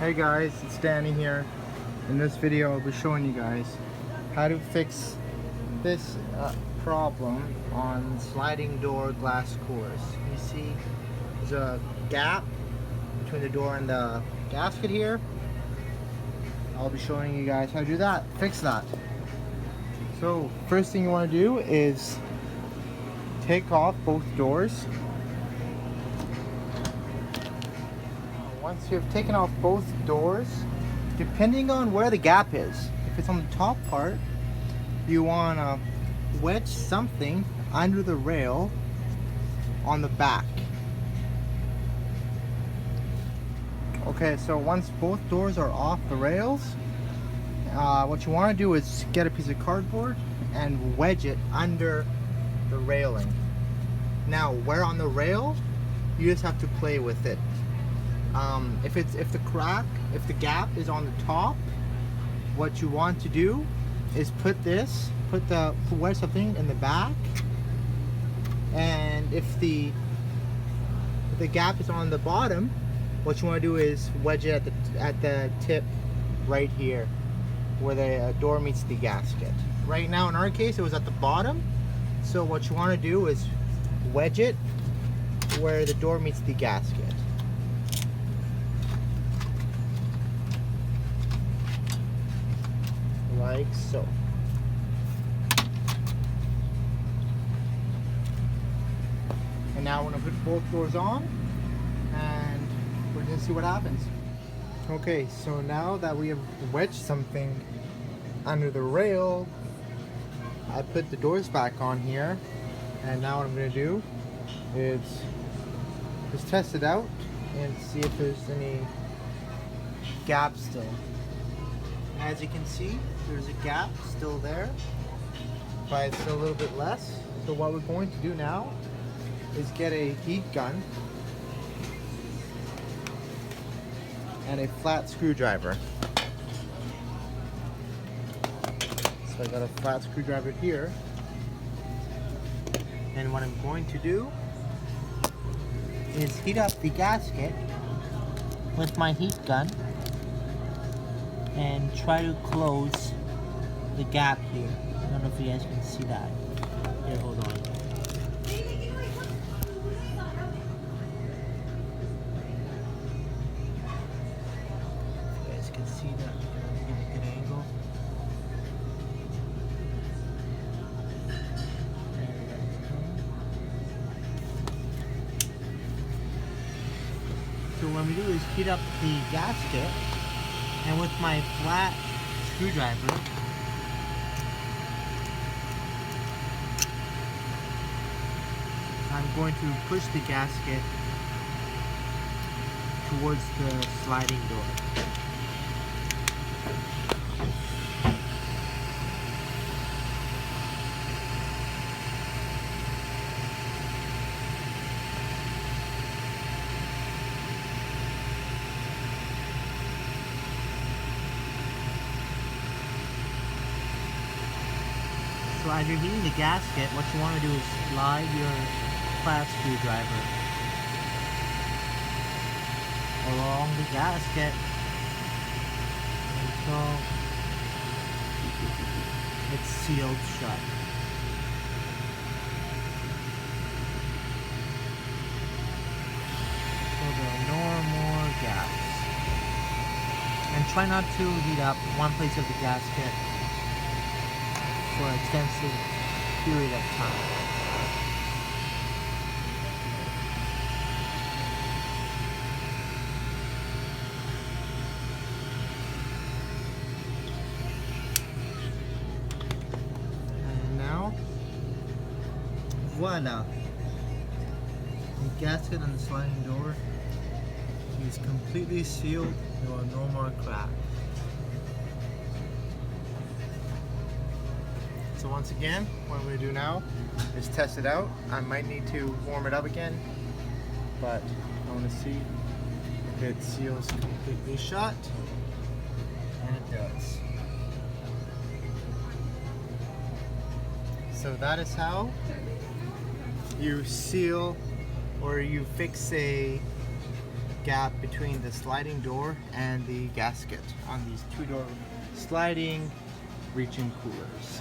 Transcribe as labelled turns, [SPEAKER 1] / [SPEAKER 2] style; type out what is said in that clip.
[SPEAKER 1] Hey guys, it's Danny here. In this video I'll be showing you guys how to fix this problem on sliding door glass coolers. You see there's a gap between the door and the gasket here. I'll be showing you guys how to do that, fix that. So first thing you want to do is take off both doors. Once you've taken off both doors, depending on where the gap is, if it's on the top part, you want to wedge something under the rail on the back. Okay, so once both doors are off the rails, what you want to do is get a piece of cardboard and wedge it under the railing. Now, where on the rail, you just have to play with it. If the gap is on the top, what you want to do is wedge something in the back, and if the gap is on the bottom, what you want to do is wedge it at the tip right here, where the door meets the gasket. Right now, in our case, it was at the bottom, so what you want to do is wedge it where the door meets the gasket. Like so. And now we're going to put both doors on and we're going to see what happens. Okay, so now that we have wedged something under the rail, I put the doors back on here, and now what I'm going to do is just test it out and see if there's any gaps still. As you can see, there's a gap still there, but it's a little bit less. So what we're going to do now is get a heat gun and a flat screwdriver. So I got a flat screwdriver here, and what I'm going to do is heat up the gasket with my heat gun and try to close the gap here. I don't know if you guys can see that. Here, hold on. You guys can see that. Get a good angle. So what we do is heat up the gasket, and with my flat screwdriver, I'm going to push the gasket towards the sliding door. So as you're heating the gasket, what you want to do is slide your flat screwdriver along the gasket until it's sealed shut. So there are no more gaps. And try not to heat up one place of the gasket for an extensive period of time. And now, voila! The gasket on the sliding door is completely sealed. There are no more cracks. So once again, what I'm going to do now is test it out. I might need to warm it up again, but I want to see if it seals completely shut, and it does. So that is how you seal or you fix a gap between the sliding door and the gasket on these two-door sliding reach-in coolers.